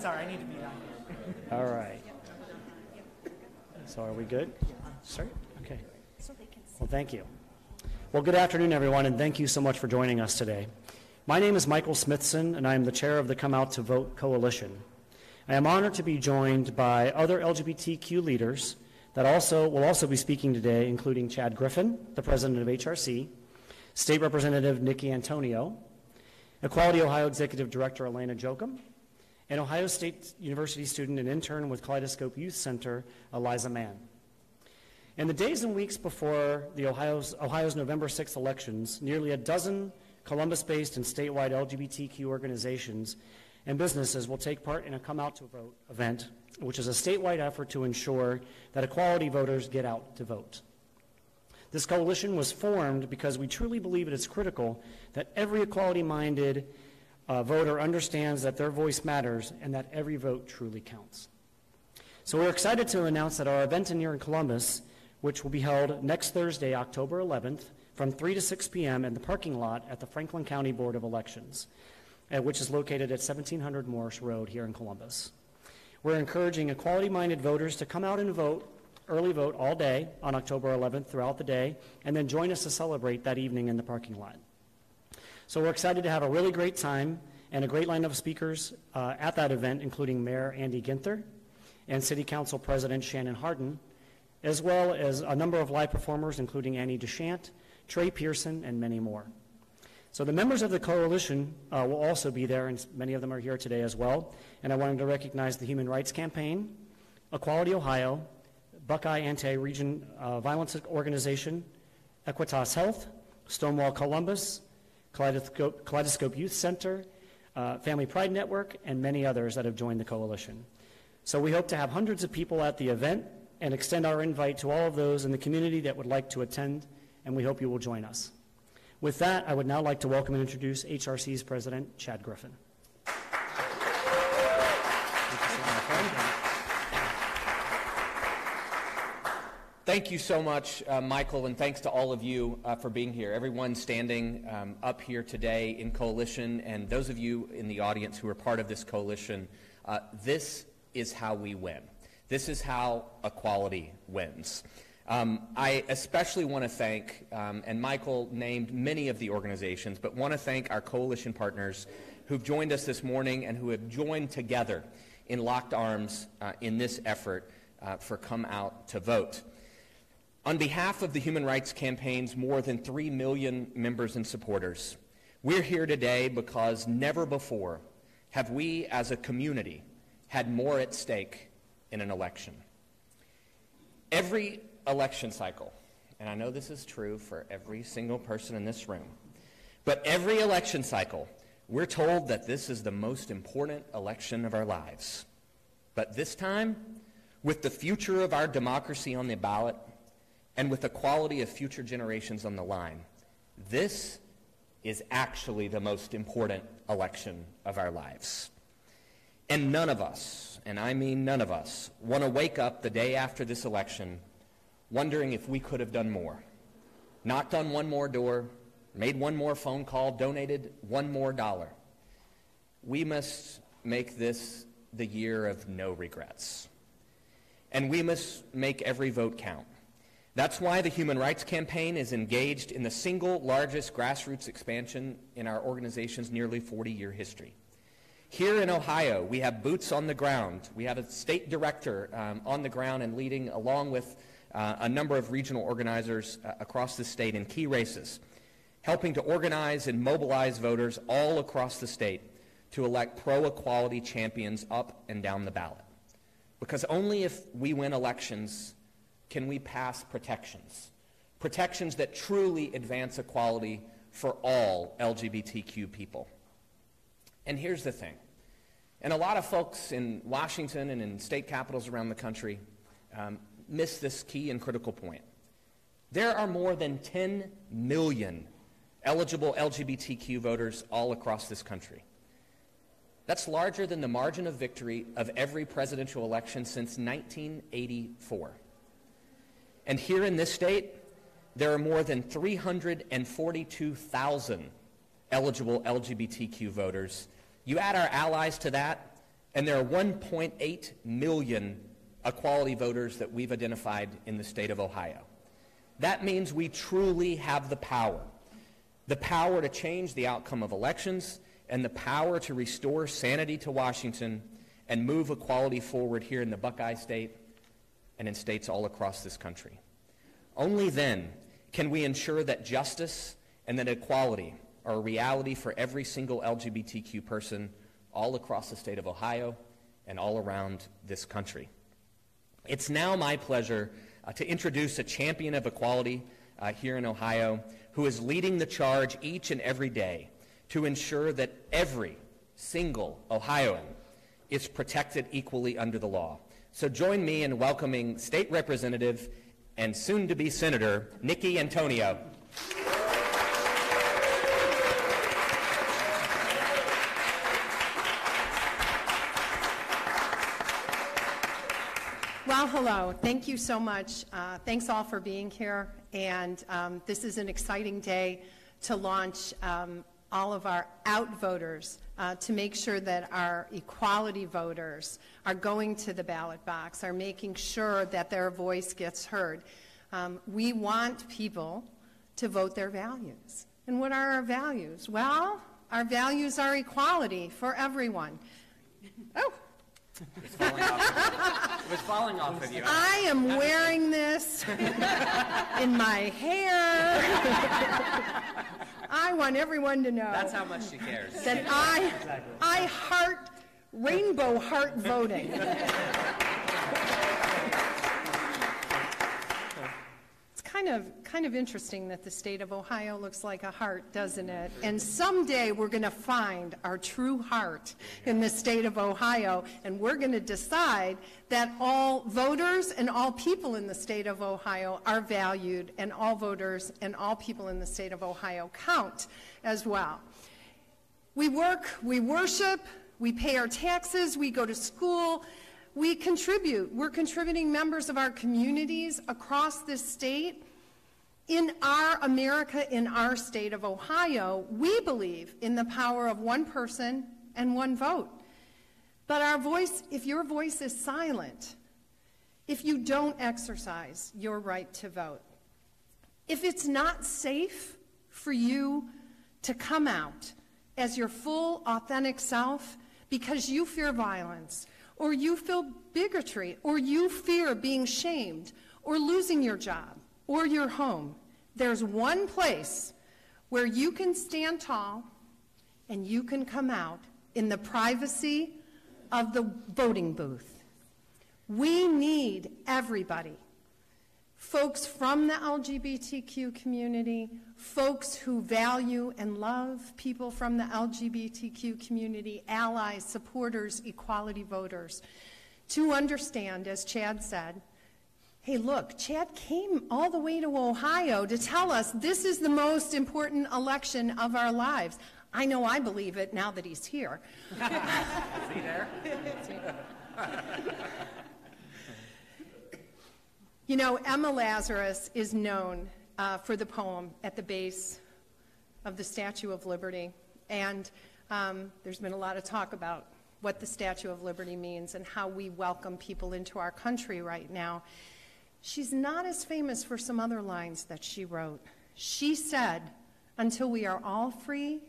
Sorry, I need to be down here. All right. So are we good? Sorry? Okay. Well, thank you. Well, good afternoon, everyone, and thank you so much for joining us today. My name is Michael Smithson, and I am the chair of the Come Out to Vote Coalition. I am honored to be joined by other LGBTQ leaders that will also be speaking today, including Chad Griffin, the president of HRC, State Representative Nikki Antonio, Equality Ohio Executive Director Elena Jochum, and Ohio State University student and intern with Kaleidoscope Youth Center, Eliza Mann. In the days and weeks before the Ohio's November 6th elections, nearly a dozen Columbus-based and statewide LGBTQ organizations and businesses will take part in a Come Out to Vote event, which is a statewide effort to ensure that equality voters get out to vote. This coalition was formed because we truly believe it is critical that every equality-minded voter understands that their voice matters and that every vote truly counts. So we're excited to announce that our event here in Columbus, which will be held next Thursday, October 11th, from 3 to 6 p.m. in the parking lot at the Franklin County Board of Elections, which is located at 1700 Morris Road here in Columbus. We're encouraging equality-minded voters to come out and vote, early vote all day on October 11th throughout the day, and then join us to celebrate that evening in the parking lot. So we're excited to have a really great time and a great lineup of speakers at that event, including Mayor Andy Ginther and City Council President Shannon Hardin, as well as a number of live performers, including Annie DeShant, Trey Pearson, and many more. So the members of the coalition will also be there, and many of them are here today as well. And I wanted to recognize the Human Rights Campaign, Equality Ohio, Buckeye Anti-Region Violence Organization, Equitas Health, Stonewall Columbus, Kaleidoscope Youth Center, Family Pride Network, and many others that have joined the coalition. So we hope to have hundreds of people at the event and extend our invite to all of those in the community that would like to attend, and we hope you will join us. With that, I would now like to welcome and introduce HRC's President, Chad Griffin. Thank you so much, Michael, and thanks to all of you for being here. Everyone standing up here today in coalition, and those of you in the audience who are part of this coalition, this is how we win. This is how equality wins. I especially want to thank, and Michael named many of the organizations, but want to thank our coalition partners who've joined us this morning and who have joined together in locked arms in this effort for Come Out to Vote. On behalf of the Human Rights Campaign's more than 3 million members and supporters, we're here today because never before have we as a community had more at stake in an election. Every election cycle, and I know this is true for every single person in this room, but every election cycle, we're told that this is the most important election of our lives. But this time, with the future of our democracy on the ballot, and with the quality of future generations on the line, this is actually the most important election of our lives. And none of us, and I mean none of us, want to wake up the day after this election wondering if we could have done more, knocked on one more door, made one more phone call, donated one more dollar. We must make this the year of no regrets. And we must make every vote count. That's why the Human Rights Campaign is engaged in the single largest grassroots expansion in our organization's nearly 40-year history. Here in Ohio, we have boots on the ground. We have a state director on the ground and leading, along with a number of regional organizers across the state in key races, helping to organize and mobilize voters all across the state to elect pro-equality champions up and down the ballot. Because only if we win elections can we pass protections that truly advance equality for all LGBTQ people. And here's the thing, and a lot of folks in Washington and in state capitals around the country miss this key and critical point. There are more than 10 million eligible LGBTQ voters all across this country. That's larger than the margin of victory of every presidential election since 1984. And here in this state, there are more than 342,000 eligible LGBTQ voters. You add our allies to that, And there are 1.8 million equality voters that we've identified in the state of Ohio. That means we truly have the power to change the outcome of elections and the power to restore sanity to Washington and move equality forward here in the Buckeye State and in states all across this country. Only then can we ensure that justice and that equality are a reality for every single LGBTQ person all across the state of Ohio and all around this country. It's now my pleasure to introduce a champion of equality here in Ohio who is leading the charge each and every day to ensure that every single Ohioan is protected equally under the law. So join me in welcoming State Representative and soon-to-be Senator Nikki Antonio. Well, hello. Thank you so much. Thanks all for being here. And this is an exciting day to launch all of our out voters to make sure that our equality voters are going to the ballot box, are making sure that their voice gets heard. We want people to vote their values. And what are our values? Well, our values are equality for everyone. Oh. It was falling off of you. I am wearing this in my hair. I want everyone to know. That's how much she cares. That I heart rainbow heart voting. It's kind of interesting that the state of Ohio looks like a heart, doesn't it? And someday we're going to find our true heart in the state of Ohio, and we're going to decide that all voters and all people in the state of Ohio are valued, and all voters and all people in the state of Ohio count as well. We work, we worship, we pay our taxes, we go to school, we contribute. We're contributing members of our communities across this state. In our America, in our state of Ohio, we believe in the power of one person and one vote. But our voice, if your voice is silent, if you don't exercise your right to vote, if it's not safe for you to come out as your full, authentic self because you fear violence, or you feel bigotry, or you fear being shamed, or losing your job, or your home, there's one place where you can stand tall and you can come out in the privacy of the voting booth. We need everybody. Folks from the LGBTQ community, folks who value and love people from the LGBTQ community, allies, supporters, equality voters, to understand, as Chad said, hey, look, Chad came all the way to Ohio to tell us this is the most important election of our lives. I know I believe it now that he's here. Is he there? You know, Emma Lazarus is known for the poem at the base of the Statue of Liberty. And there's been a lot of talk about what the Statue of Liberty means and how we welcome people into our country right now. She's not as famous for some other lines that she wrote. She said, until we are all free,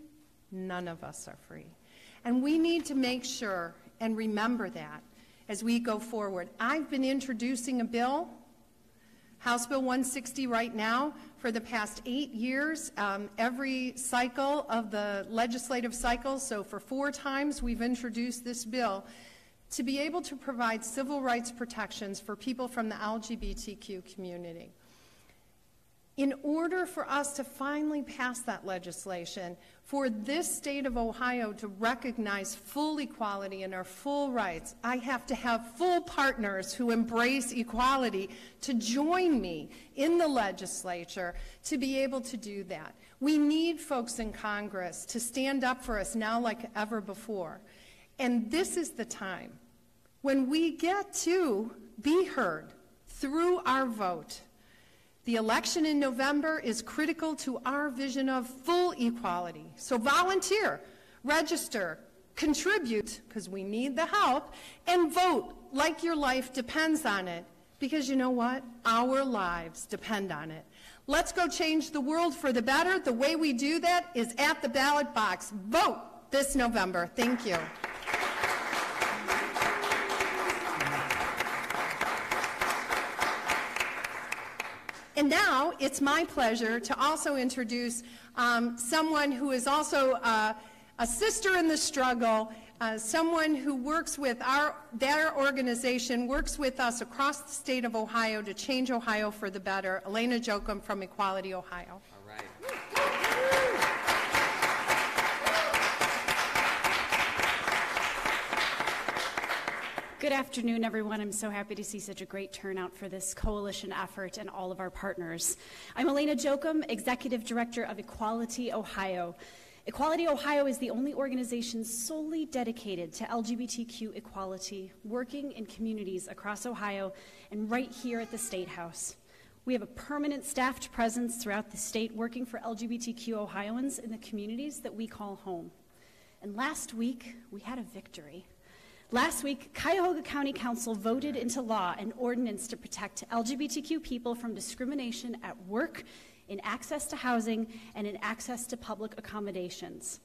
none of us are free. And we need to make sure and remember that as we go forward. I've been introducing a bill, House Bill 160 right now, for the past 8 years, every cycle of the legislative cycle, so for 4 times we've introduced this bill to be able to provide civil rights protections for people from the LGBTQ community. In order for us to finally pass that legislation, for this state of Ohio to recognize full equality and our full rights, I have to have full partners who embrace equality to join me in the legislature to be able to do that. We need folks in Congress to stand up for us now like ever before. And this is the time when we get to be heard through our vote. The election in November is critical to our vision of full equality. So volunteer, register, contribute, because we need the help, and vote like your life depends on it. Because you know what? Our lives depend on it. Let's go change the world for the better. The way we do that is at the ballot box. Vote this November. Thank you. And now it's my pleasure to also introduce someone who is also a sister in the struggle, someone who works with their organization, works with us across the state of Ohio to change Ohio for the better, Elena Jochum from Equality Ohio. All right. Good afternoon, everyone. I'm so happy to see such a great turnout for this coalition effort and all of our partners. I'm Elena Jochum, Executive Director of Equality Ohio. Equality Ohio is the only organization solely dedicated to LGBTQ equality, working in communities across Ohio and right here at the State House. We have a permanent staffed presence throughout the state working for LGBTQ Ohioans in the communities that we call home. And last week, we had a victory. Last week, Cuyahoga County Council voted into law an ordinance to protect LGBTQ people from discrimination at work, in access to housing, and in access to public accommodations.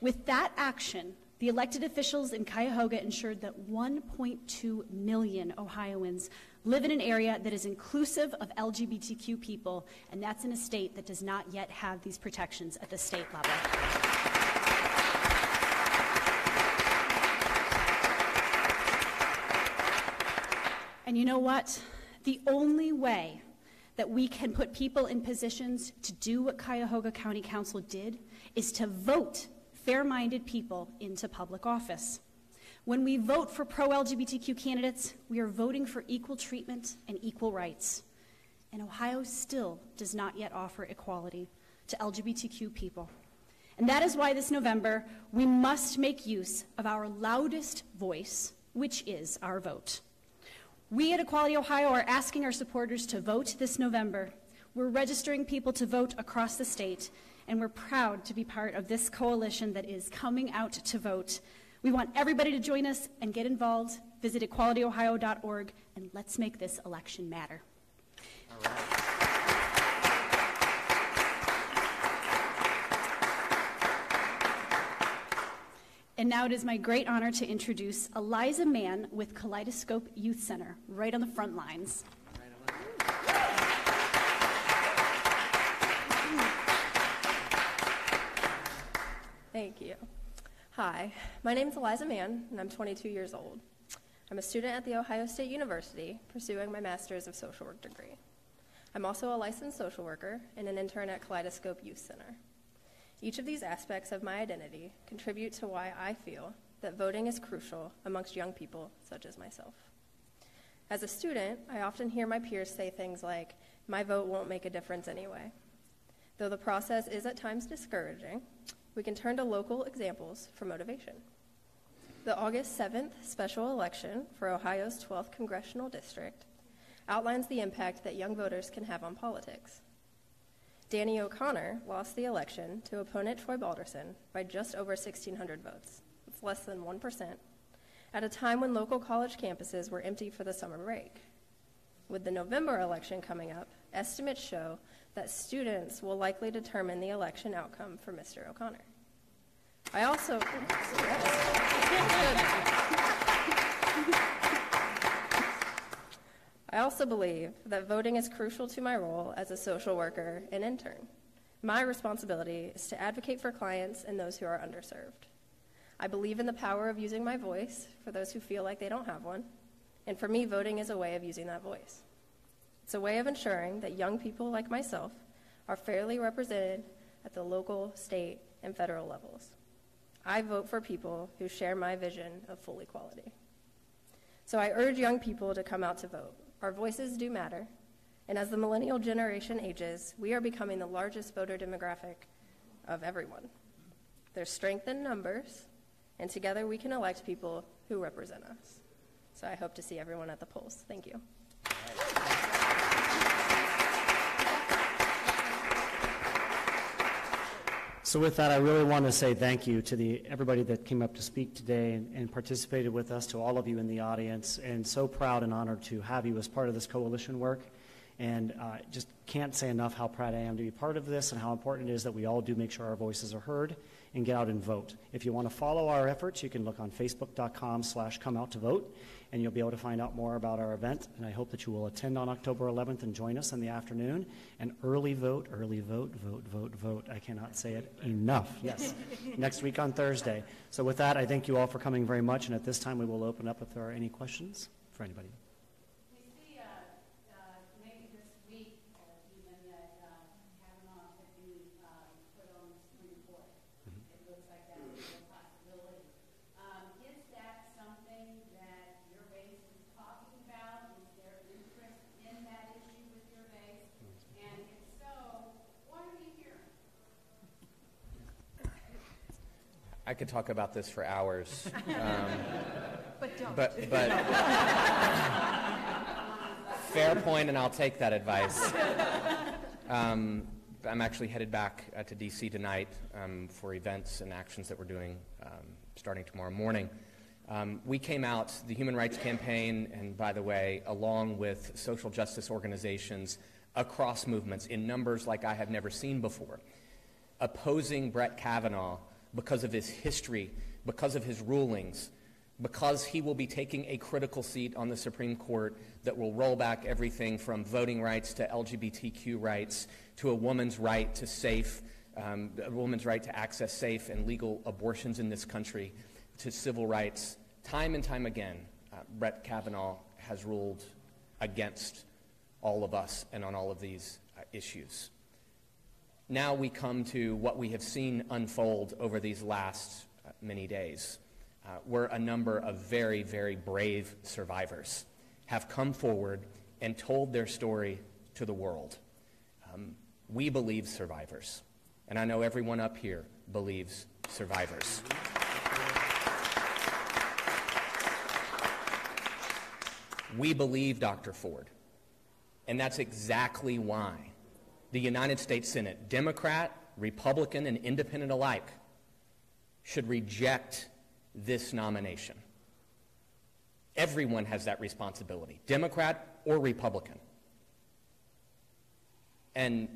With that action, the elected officials in Cuyahoga ensured that 1.2 million Ohioans live in an area that is inclusive of LGBTQ people, and that's in a state that does not yet have these protections at the state level. And you know what? The only way that we can put people in positions to do what Cuyahoga County Council did is to vote fair-minded people into public office. When we vote for pro-LGBTQ candidates, we are voting for equal treatment and equal rights. And Ohio still does not yet offer equality to LGBTQ people. And that is why this November, we must make use of our loudest voice, which is our vote. We at Equality Ohio are asking our supporters to vote this November. We're registering people to vote across the state, and we're proud to be part of this coalition that is coming out to vote. We want everybody to join us and get involved. Visit equalityohio.org, and let's make this election matter. All right. And now it is my great honor to introduce Eliza Mann with Kaleidoscope Youth Center, right on the front lines. Thank you. Hi, my name is Eliza Mann, and I'm 22 years old. I'm a student at The Ohio State University, pursuing my Master's of Social Work degree. I'm also a licensed social worker and an intern at Kaleidoscope Youth Center. Each of these aspects of my identity contribute to why I feel that voting is crucial amongst young people such as myself. As a student, I often hear my peers say things like, "My vote won't make a difference anyway." Though the process is at times discouraging, we can turn to local examples for motivation. The August 7th special election for Ohio's 12th congressional district outlines the impact that young voters can have on politics. Danny O'Connor lost the election to opponent Troy Balderson by just over 1,600 votes. It's less than 1%, at a time when local college campuses were empty for the summer break. With the November election coming up, estimates show that students will likely determine the election outcome for Mr. O'Connor. I also believe that voting is crucial to my role as a social worker and intern. My responsibility is to advocate for clients and those who are underserved. I believe in the power of using my voice for those who feel like they don't have one, and for me, voting is a way of using that voice. It's a way of ensuring that young people like myself are fairly represented at the local, state, and federal levels. I vote for people who share my vision of full equality. So I urge young people to come out to vote. Our voices do matter, and as the millennial generation ages, we are becoming the largest voter demographic of everyone. There's strength in numbers, and together we can elect people who represent us. So I hope to see everyone at the polls. Thank you. So with that, I really want to say thank you to everybody that came up to speak today and participated with us, to all of you in the audience, and so proud and honored to have you as part of this coalition work. And just can't say enough how proud I am to be part of this and how important it is that we all do make sure our voices are heard and get out and vote. If you want to follow our efforts, you can look on facebook.com/comeouttovote, and you'll be able to find out more about our event. And I hope that you will attend on October 11th and join us in the afternoon. And early vote, vote, vote, vote. I cannot say it enough. Yes, next week on Thursday. So with that, I thank you all for coming very much. And at this time, we will open up if there are any questions for anybody. I could talk about this for hours. But don't. But fair point, and I'll take that advice. I'm actually headed back to D.C. tonight for events and actions that we're doing starting tomorrow morning. We came out, the Human Rights Campaign, and by the way, along with social justice organizations across movements in numbers like I have never seen before, opposing Brett Kavanaugh because of his history, because of his rulings, because he will be taking a critical seat on the Supreme Court that will roll back everything from voting rights to LGBTQ rights to a woman's right to access safe and legal abortions in this country, to civil rights. Time and time again, Brett Kavanaugh has ruled against all of us and on all of these issues. Now we come to what we have seen unfold over these last many days, where a number of very, very brave survivors have come forward and told their story to the world. We believe survivors, and I know everyone up here believes survivors. We believe Dr. Ford, and that's exactly why the United States Senate, Democrat, Republican, and Independent alike, should reject this nomination. Everyone has that responsibility, Democrat or Republican. And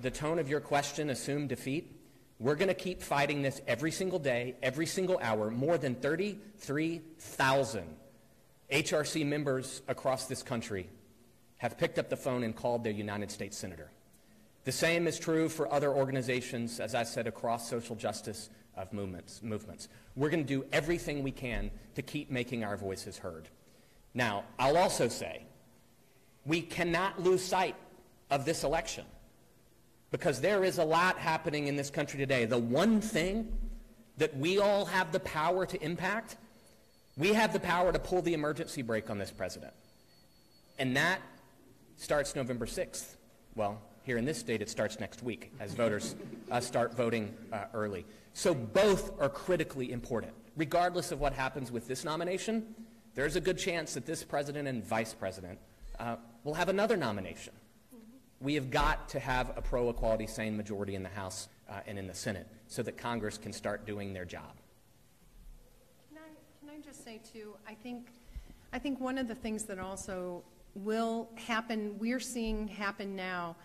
the tone of your question assumed defeat. We're going to keep fighting this every single day, every single hour. More than 33,000 HRC members across this country have picked up the phone and called their United States Senator. The same is true for other organizations, as I said, across social justice movements. We're going to do everything we can to keep making our voices heard. Now, I'll also say, we cannot lose sight of this election, because there is a lot happening in this country today. The one thing that we all have the power to impact, we have the power to pull the emergency brake on this president. And that starts November 6th. Well, here in this state, it starts next week as voters start voting early. So both are critically important. Regardless of what happens with this nomination, there's a good chance that this president and vice president will have another nomination. We have got to have a pro-equality sane majority in the House and in the Senate so that Congress can start doing their job. Can I just say, too, I think one of the things that also will happen, we're seeing happen now,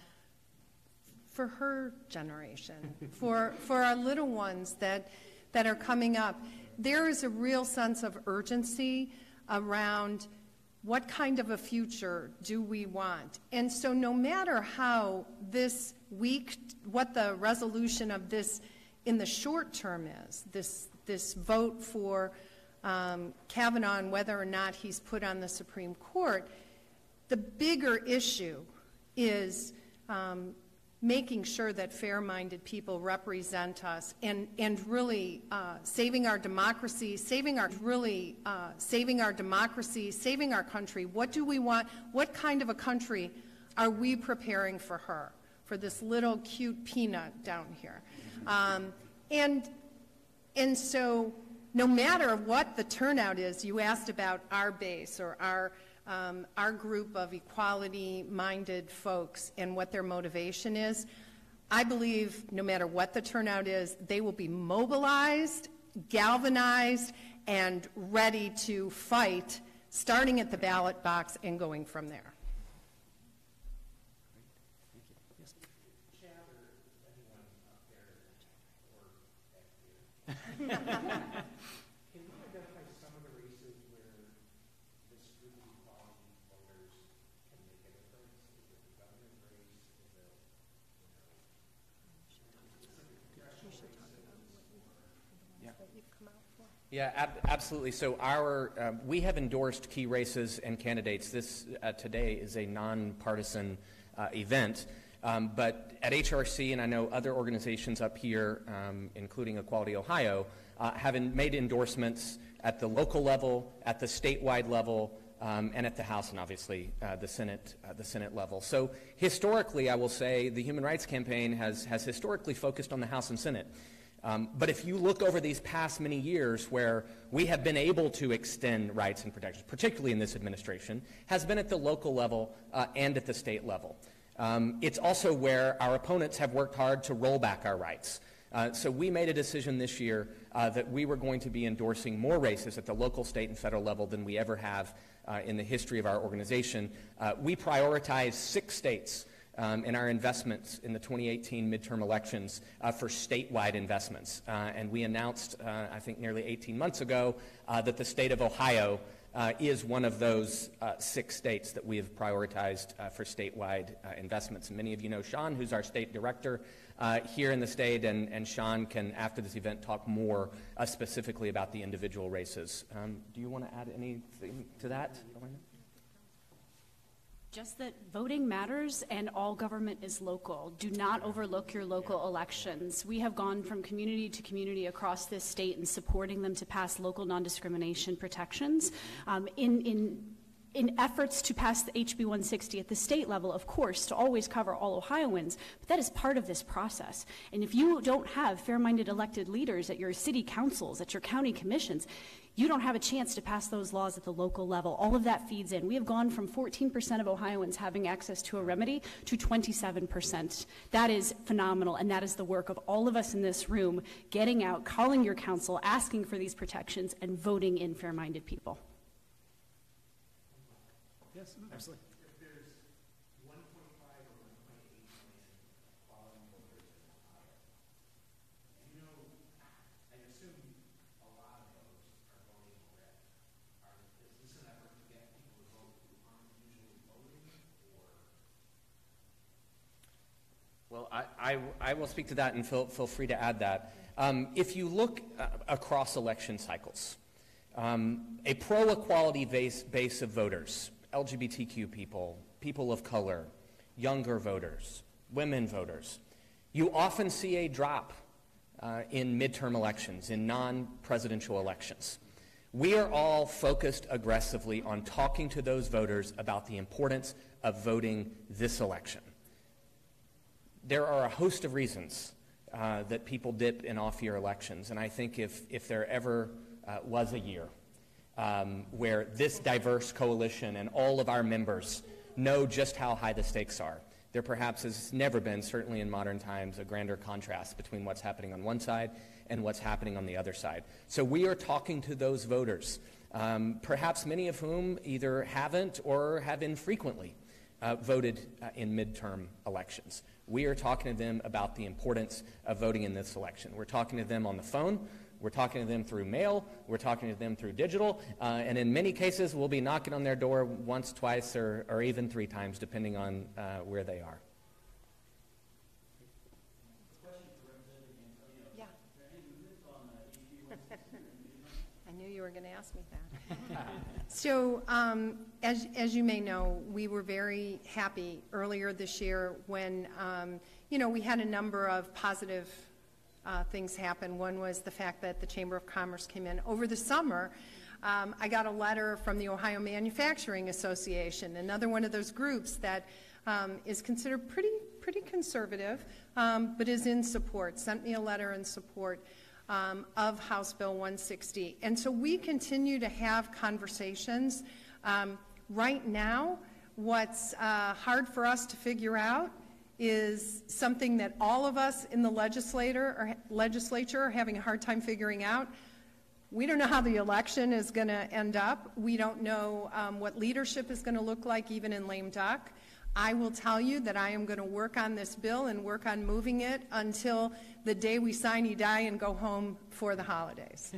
for her generation, for our little ones that are coming up, there is a real sense of urgency around what kind of a future do we want. And so no matter how this week, what the resolution of this in the short term is, this vote for Kavanaugh and whether or not he's put on the Supreme Court, the bigger issue is making sure that fair-minded people represent us and really saving our democracy, saving our country. What do we want? What kind of a country are we preparing for her, for this little cute peanut down here? And so no matter what the turnout is, you asked about our base or our group of equality-minded folks and what their motivation is. I believe no matter what the turnout is, they will be mobilized, galvanized, and ready to fight, starting at the ballot box and going from there. Can you identify some of the races where this group of equality voters can make a difference? Is it the governor's race? Is it, Absolutely. So we have endorsed key races and candidates. This today is a nonpartisan event. But at HRC, and I know other organizations up here, including Equality Ohio, have made endorsements at the local level, at the statewide level, and at the House, and obviously the Senate level. So historically, I will say the Human Rights Campaign has historically focused on the House and Senate. But if you look over these past many years where we have been able to extend rights and protections, particularly in this administration, has been at the local level and at the state level. It's also where our opponents have worked hard to roll back our rights. So we made a decision this year that we were going to be endorsing more races at the local, state, and federal level than we ever have in the history of our organization. We prioritized 6 states in our investments in the 2018 midterm elections for statewide investments. And we announced, I think nearly 18 months ago, that the state of Ohio is one of those 6 states that we have prioritized for statewide investments. And many of you know Sean, who's our state director here in the state, and Sean can, after this event, talk more specifically about the individual races. Do you want to add anything to that, Elena? Just that voting matters and all government is local. Do not overlook your local elections. We have gone from community to community across this state and supporting them to pass local non-discrimination protections. In efforts to pass the HB 160 at the state level, of course, to always cover all Ohioans, but that is part of this process. And if you don't have fair-minded elected leaders at your city councils, at your county commissions, you don't have a chance to pass those laws at the local level. All of that feeds in. We have gone from 14% of Ohioans having access to a remedy to 27%. That is phenomenal, and that is the work of all of us in this room, getting out, calling your council, asking for these protections, and voting in fair-minded people. Yes, absolutely. If there's 1.5 or 1.8 million quality voters in Ohio, you know, I assume a lot of those are voting already. Is this an effort to get people to vote who aren't usually voting, or? Well, I will speak to that, and feel free to add that. If you look across election cycles, a pro-equality base of voters, LGBTQ people, people of color, younger voters, women voters, you often see a drop in midterm elections, in non-presidential elections. We are all focused aggressively on talking to those voters about the importance of voting this election. There are a host of reasons that people dip in off-year elections, and I think if there ever was a year where this diverse coalition and all of our members know just how high the stakes are, there perhaps has never been, certainly in modern times, a grander contrast between what's happening on one side and what's happening on the other side. So we are talking to those voters, perhaps many of whom either haven't or have infrequently voted in midterm elections. We are talking to them about the importance of voting in this election. We're talking to them on the phone. We're talking to them through mail. We're talking to them through digital. And in many cases, we'll be knocking on their door once, twice, or even 3 times, depending on where they are. Yeah. I knew you were going to ask me that. So, as you may know, we were very happy earlier this year when, we had a number of positive things happen. One was the fact that the Chamber of Commerce came in. Over the summer, I got a letter from the Ohio Manufacturing Association, another one of those groups that is considered pretty conservative, but is in support, sent me a letter in support of House Bill 160. And so we continue to have conversations. Right now, what's hard for us to figure out is something that all of us in the legislature are having a hard time figuring out. We don't know how the election is going to end up. We don't know what leadership is going to look like even in lame duck. I will tell you that I am going to work on this bill and work on moving it until the day we sine die and go home for the holidays.